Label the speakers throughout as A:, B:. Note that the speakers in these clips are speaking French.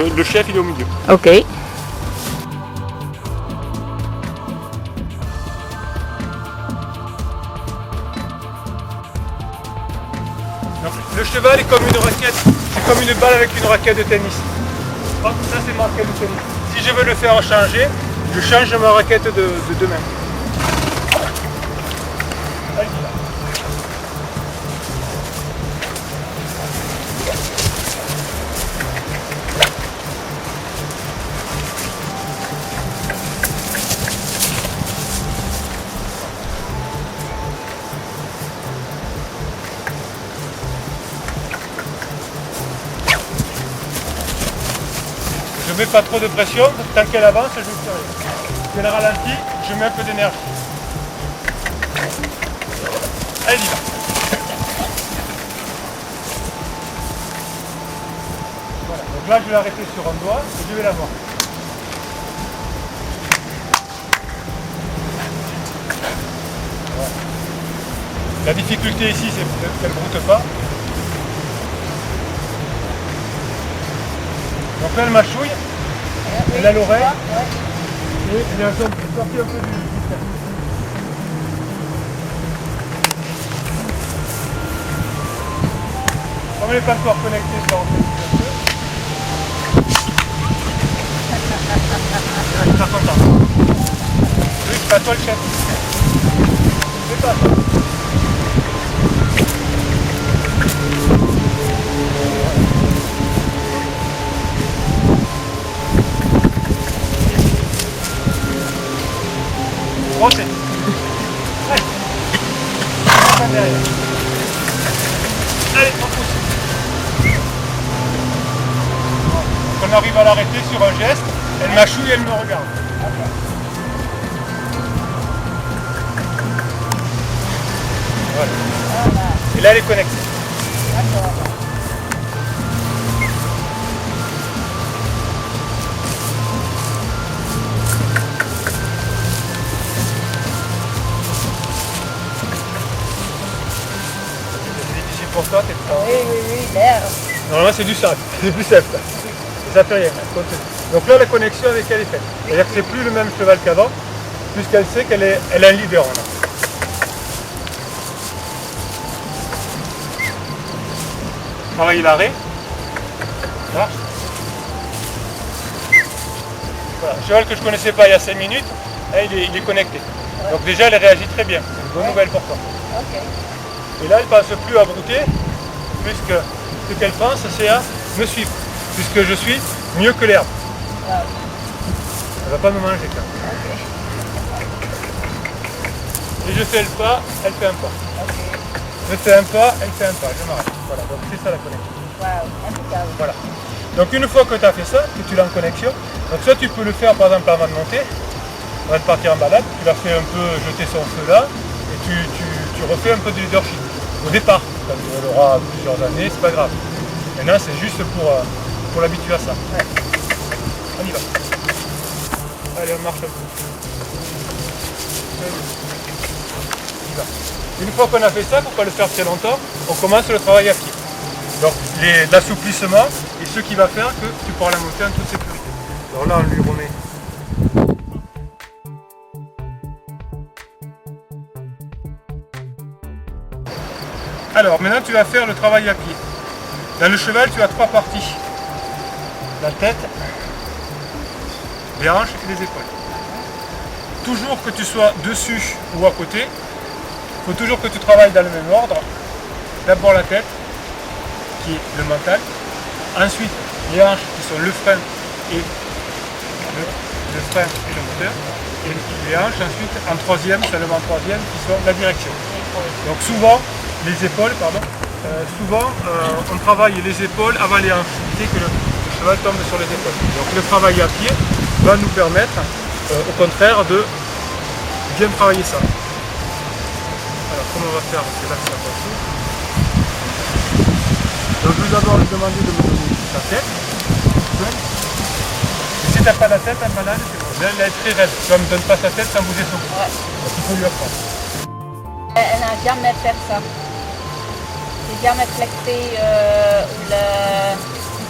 A: le chef il est au milieu.
B: Ok.
A: Donc, le cheval est comme une raquette, c'est comme une balle avec une raquette de tennis. Hop, ça c'est ma raquette de tennis. Si je veux le faire changer, je change ma raquette de main. Allez, là. Je mets pas trop de pression, tant qu'elle avance, je ne fais rien. Si elle ralentit, je mets un peu d'énergie. Elle y va. Voilà, donc là je vais l'arrêter sur un doigt et je vais la voir. Voilà. La difficulté ici, c'est qu'elle ne broute pas. Donc là, elle mâchouille, elle a l'oreille, et elle est sortie un peu du système. Comme elle n'est pas encore connectée, je vais rentrer un peu. Elle est contente. Oui, c'est pas toi le chef. C'est pas toi. Montez. Allez. On va derrière. Allez, on pousse. Donc on arrive à l'arrêter sur un geste. Elle mâchouille et elle me regarde. Voilà. Et là, elle est connectée.
B: D'accord.
A: Pour toi, t'es prêt?
B: Oui, l'air.
A: Normalement, c'est du sable, c'est plus simple. Ça fait rien. Donc là, la connexion avec elle est faite. C'est-à-dire que c'est plus le même cheval qu'avant, puisqu'elle sait qu'elle a un leader. Là. Pareil, l'arrêt. Là. Voilà. Un cheval que je ne connaissais pas il y a 5 minutes, là, il est connecté. Donc déjà, elle réagit très bien. C'est une bonne nouvelle pour toi.
B: Ok.
A: Et là, elle ne pense plus à brouter, puisque ce qu'elle pense, c'est à me suivre, puisque je suis mieux que l'herbe.
B: Wow.
A: Elle ne va pas me manger quand même.
B: Ok.
A: Et je fais le pas, elle fait un pas.
B: Ok.
A: Je fais un pas, elle fait un pas. Je m'arrête. Voilà, donc c'est ça la connexion.
B: Wow, impeccable.
A: Voilà. Donc une fois que tu as fait ça, que tu l'as en connexion, donc ça tu peux le faire par exemple avant de monter, avant de partir en balade, tu la fais un peu jeter son feu là, et tu refais un peu de leadership. Au départ, quand elle aura plusieurs années, c'est pas grave. Maintenant c'est juste pour l'habituer à ça.
B: Ouais.
A: On y va. Allez, on marche un peu. On y va. Une fois qu'on a fait ça, il ne faut pas le faire très longtemps, on commence le travail à pied. Donc l'assouplissement est ce qui va faire que tu pourras la monter en toute sécurité. Alors là on lui remet. Alors maintenant tu vas faire le travail à pied. Dans le cheval tu as 3 parties. La tête, les hanches et les épaules. Toujours que tu sois dessus ou à côté, il faut toujours que tu travailles dans le même ordre. D'abord la tête, qui est le mental. Ensuite, les hanches qui sont le frein et le moteur. Et les hanches ensuite en troisième, seulement en troisième, qui sont la direction. Donc souvent, les épaules, on travaille les épaules avant les hanches, éviter que le cheval tombe sur les épaules. Donc le travail à pied va nous permettre, au contraire, de bien travailler ça. Alors comment on va faire? Parce que là c'est attention. Donc je vais d'abord lui demander de me donner sa tête. Et si tu n'as pas la tête, la banane, c'est bon. Là, elle est très raide. Tu ne me donnes pas sa tête sans bouger son cou.
B: Ouais.
A: Donc il faut lui apprendre.
B: Elle n'a jamais fait ça. J'ai jamais flexé ou le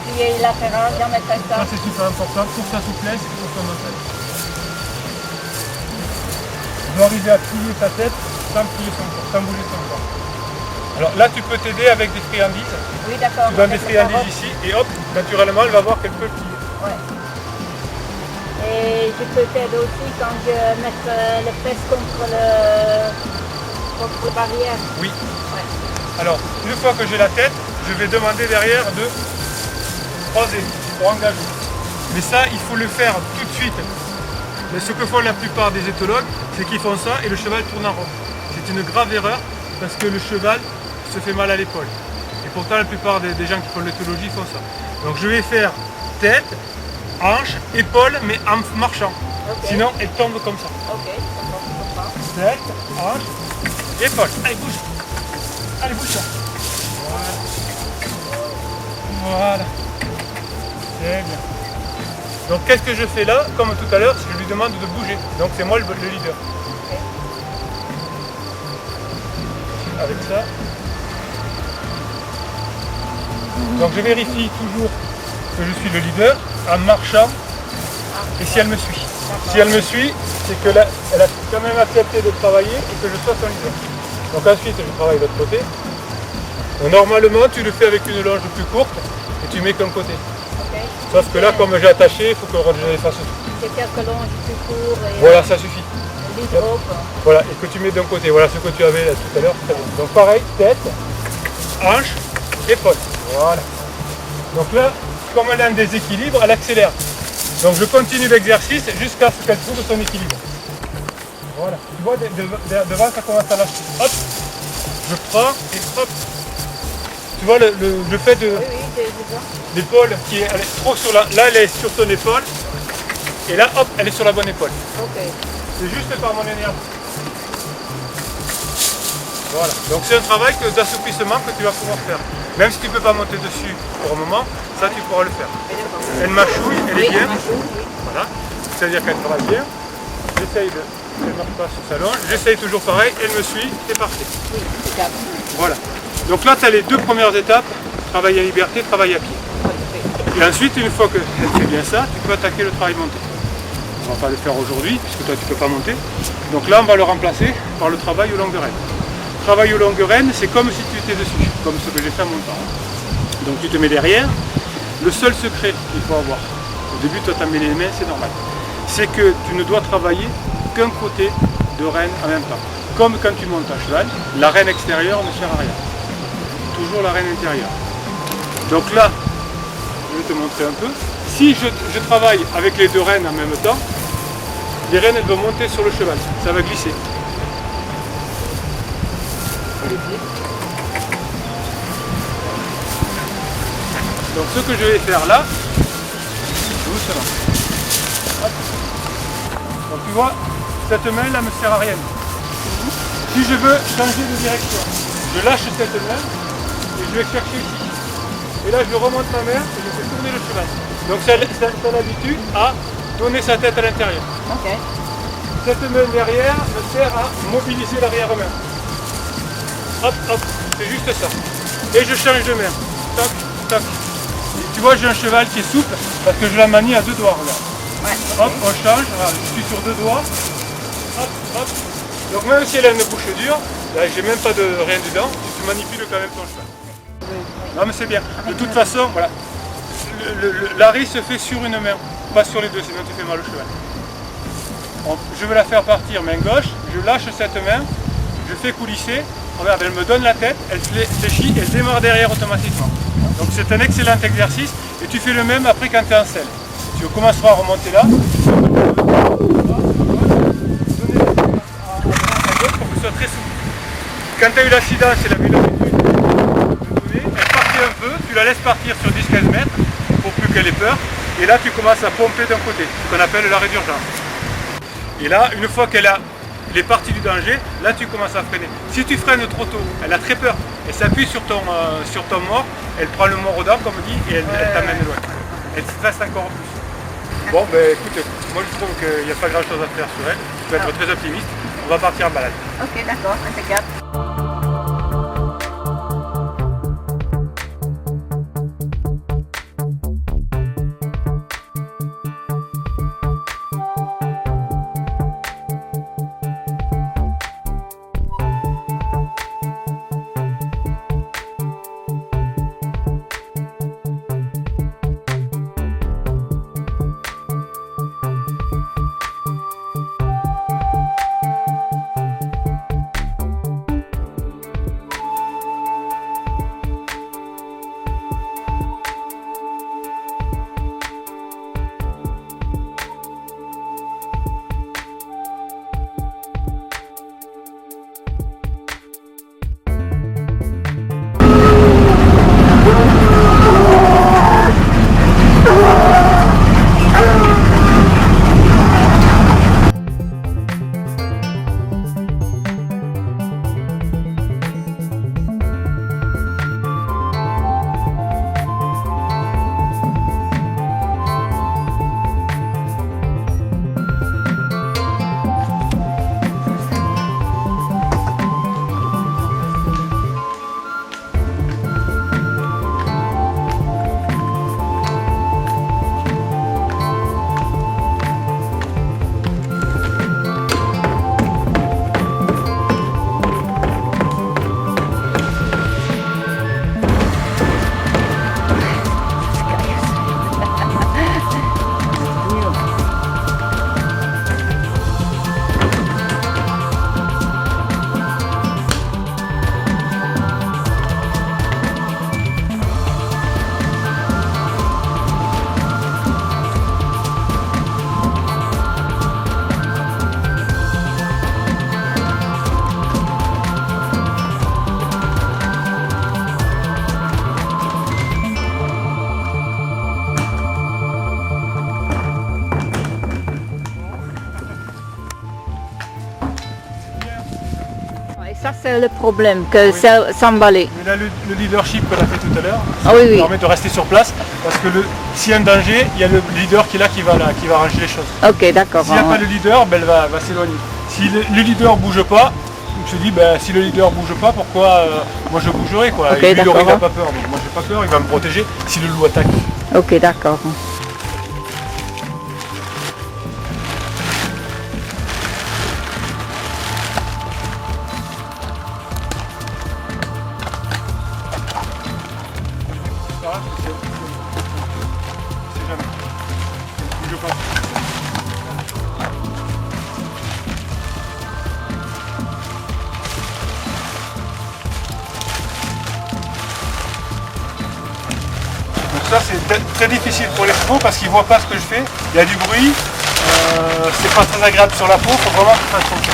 B: plié plié latéral, jamais fait
A: Ça
B: ça.
A: c'est super important pour sa souplesse et pour son mental. Tu dois arriver à plier ta tête sans plier son corps, sans bouger son corps. Alors là tu peux t'aider avec des friandises.
B: Oui, d'accord.
A: Tu donnes des
B: avec le
A: friandises
B: carotte.
A: ici et hop, naturellement elle va voir qu'elle peut plier.
B: Ouais. Et je peux t'aider aussi quand je mets les fesses contre la barrière.
A: Oui.
B: Ouais.
A: Alors, une fois que j'ai la tête, je vais demander derrière de croiser pour engager. Mais ça, il faut le faire tout de suite. Mais ce que font la plupart des éthologues, c'est qu'ils font ça et le cheval tourne en rond. C'est une grave erreur parce que le cheval se fait mal à l'épaule. Et pourtant, la plupart des gens qui font l'éthologie font ça. Donc je vais faire tête, hanche, épaule, mais en marchant.
B: Ok.
A: Sinon, elle tombe comme ça.
B: Ok, d'accord, je comprends.
A: Tête, hanche, épaule. Allez, bouge. Allez, bouge ça. Voilà. C'est bien. Donc qu'est-ce que je fais là? Comme tout à l'heure, je lui demande de bouger. Donc c'est moi le leader.
B: Ok.
A: Avec ça. Donc je vérifie toujours que je suis le leader en marchant et si elle me suit. Si elle me suit, c'est que là, elle a quand même accepté de travailler et que je sois son leader. Donc ensuite, je travaille de l'autre côté. Donc, normalement, tu le fais avec une longe plus courte et tu mets qu'un côté.
B: Ok.
A: Sauf que là, comme j'ai attaché, il faut que je les fasse tout.
B: C'est quelques longes plus court et
A: Voilà, ça suffit.
B: l'hydro, quoi.
A: Voilà, et que tu mets d'un côté. Voilà ce que tu avais là tout à l'heure. Très bien. Donc pareil, tête, hanche, épaule. Voilà. Donc là, comme elle a un déséquilibre, elle accélère. Donc je continue l'exercice jusqu'à ce qu'elle trouve son équilibre. Voilà. Tu vois, devant, ça commence à lâcher. Hop, je prends et hop. Tu vois le fait de
B: Oui, oui, je vois.
A: l'épaule qui est, elle est trop sur la. Là, elle est sur ton épaule. Et là, hop, elle est sur la bonne épaule.
B: Ok.
A: C'est juste par mon énergie. Voilà. Donc c'est un travail d'assouplissement que tu vas pouvoir faire. Même si tu ne peux pas monter dessus pour un moment, ça tu pourras le faire. Elle mâchouille, elle est bien.
B: Oui.
A: Voilà. C'est-à-dire qu'elle travaille bien. J'essaye de. Elle ne marche pas sur sa longe. J'essaye toujours pareil. Elle me suit. C'est parfait.
B: Oui, c'est ça.
A: Voilà. Donc là, tu as les deux premières étapes. Travail à liberté, travail à pied. Et ensuite, une fois qu'elle fait bien ça, tu peux attaquer le travail monté. On ne va pas le faire aujourd'hui, puisque toi tu ne peux pas monter. Donc là, on va le remplacer par le travail aux longues rênes. Le travail aux longues rênes, c'est comme si tu étais dessus, comme ce que j'ai fait en montant. Donc tu te mets derrière. Le seul secret qu'il faut avoir, au début, toi tu as mis les mains, c'est normal, c'est que tu ne dois travailler qu'un côté de rêne en même temps. Comme quand tu montes à cheval, la rêne extérieure ne sert à rien. Toujours la rêne intérieure. Donc là, je vais te montrer un peu. Si je travaille avec les deux rênes en même temps, les rênes elles vont monter sur le cheval, ça va glisser. Donc ce que je vais faire là, doucement. Hop. Donc tu vois, cette main là ne sert à rien. Si je veux changer de direction, je lâche cette main et je vais chercher ici. Et là je remonte ma main et je fais tourner le cheval. Donc ça l'habitude à donner sa tête à l'intérieur.
B: Ok.
A: Cette main derrière me sert à mobiliser l'arrière-main. Hop, hop, c'est juste ça. Et je change de main. Toc, toc. Et tu vois, j'ai un cheval qui est souple parce que je la manie à deux doigts. Regarde.
B: Ouais.
A: Hop, on change. Regarde, je suis sur deux doigts. Hop, hop. Donc même si elle a une bouche dure, là j'ai même pas de rien dedans, tu manipules quand même ton cheval. Non mais c'est bien. De toute façon, voilà. L'arrêt se fait sur une main, pas sur les deux, sinon tu fais mal au cheval. Je vais la faire partir main gauche, je lâche cette main, je fais coulisser, regarde, elle me donne la tête, elle fléchit, elle démarre derrière automatiquement. Donc c'est un excellent exercice et tu fais le même après quand tu es en selle. Tu commenceras à remonter là, pour que ce soit très souple. Quand tu as eu l'accident, c'est la vu l'habitude de donner, elle partit un peu, tu la laisses partir sur 10-15 mètres pour plus qu'elle ait peur, et là tu commences à pomper d'un côté, ce qu'on appelle l'arrêt d'urgence. Et là, une fois qu'elle est partie du danger, là tu commences à freiner. Si tu freines trop tôt, elle a très peur, elle s'appuie sur ton mort, elle prend le mort aux dents comme on dit, et elle t'amène loin. Elle stresse encore plus. Bon, ben écoute, moi je trouve qu'il n'y a pas grand chose à faire sur elle, tu peux être très optimiste, on va partir en balade.
B: Ok, d'accord, impeccable. c'est le problème, que
A: Oui.
B: c'est s'emballer.
A: Mais là, le leadership qu'on a fait tout à l'heure,
B: Ah oui, oui.
A: permet de rester sur place parce que s'il y a un danger, il y a le leader qui est là, qui va arranger les choses.
B: Ok, d'accord.
A: S'il n'y a pas le leader, ben, elle va s'éloigner. Si le leader bouge pas, je me dis, ben, si le leader bouge pas, pourquoi moi je bougerai quoi.
B: Ok,
A: Et lui, il
B: d'accord.
A: n'a pas peur, donc moi j'ai pas peur, il va me protéger si le loup attaque.
B: Ok, d'accord.
A: C'est jamais. Bouge pas. Donc ça c'est très difficile pour les chevaux parce qu'ils ne voient pas ce que je fais. Il y a du bruit, c'est pas très agréable sur la peau, il faut vraiment que je fasse attention.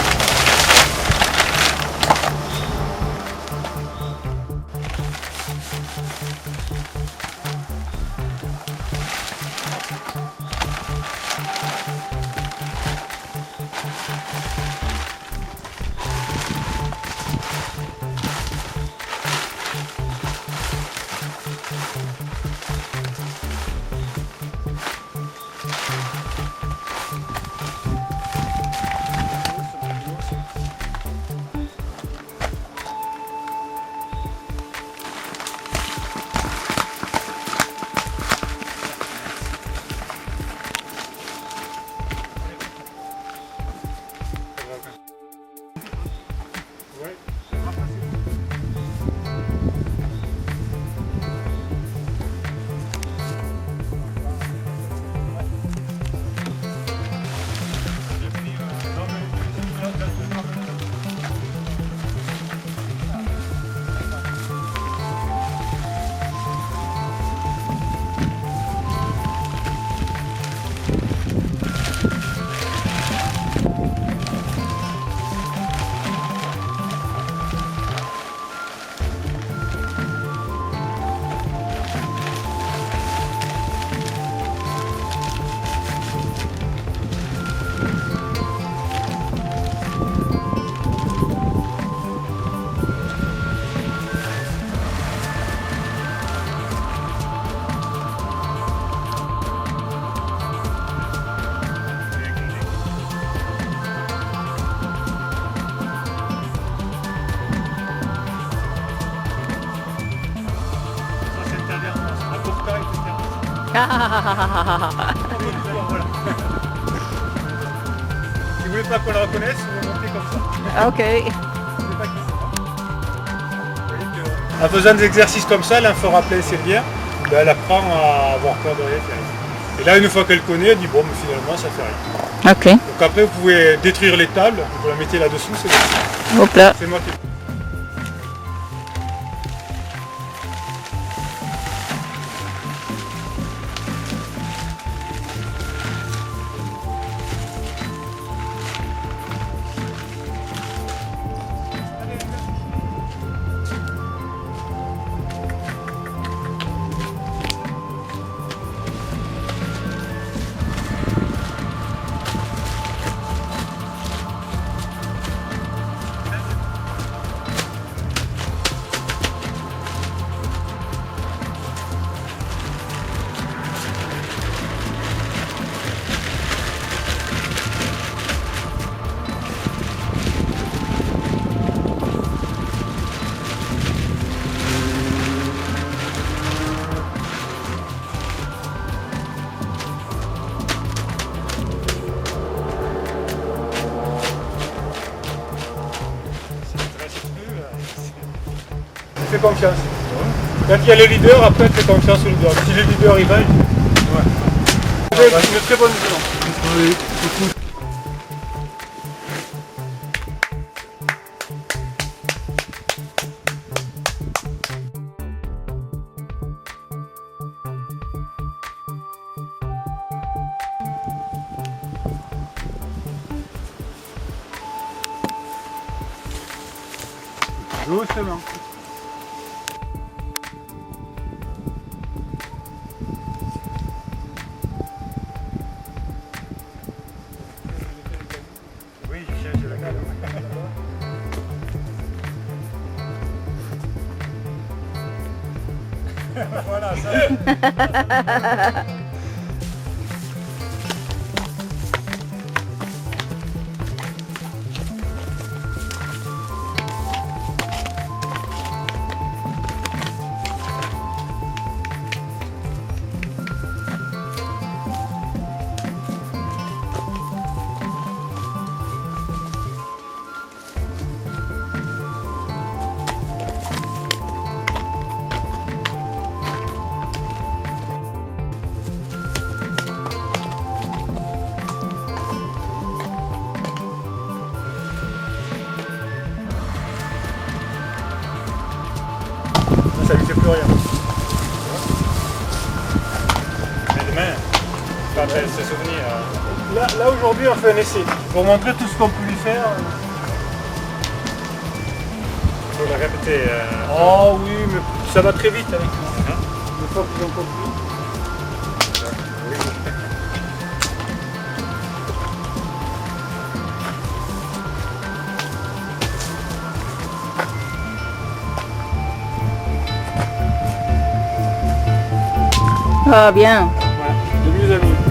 A: Voilà. Si vous voulez pas qu'on le reconnaisse, vous montez comme ça.
B: Ok.
A: C'est pas qui c'est. En faisant des exercices comme ça, l'info plein c'est bien, ben elle apprend à avoir peur de rien faire. Et là, une fois qu'elle connaît, elle dit bon, mais finalement, ça fait rien.
B: Ok.
A: Donc après, vous pouvez détruire les tables, vous la mettez là-dessous, c'est bon.
B: Hop là.
A: C'est moi qui. Fais confiance. Quand il y a le leader, après fais confiance au leader. Si le leader il va, ouais. Une très bonne vision. Oui, doucement. Oui, je cherche la cale. voilà, ça. Ça lui fait plus rien.
C: Mais demain, quand elle se souvenir.
A: Là aujourd'hui on fait un essai. Pour montrer tout ce qu'on peut lui faire.
C: Il faut le répéter.
A: Oh oui, mais ça va très vite avec nous. Une fois qu'ils ont compris.
B: Ah, bien.
A: Voilà, de mieux à mieux.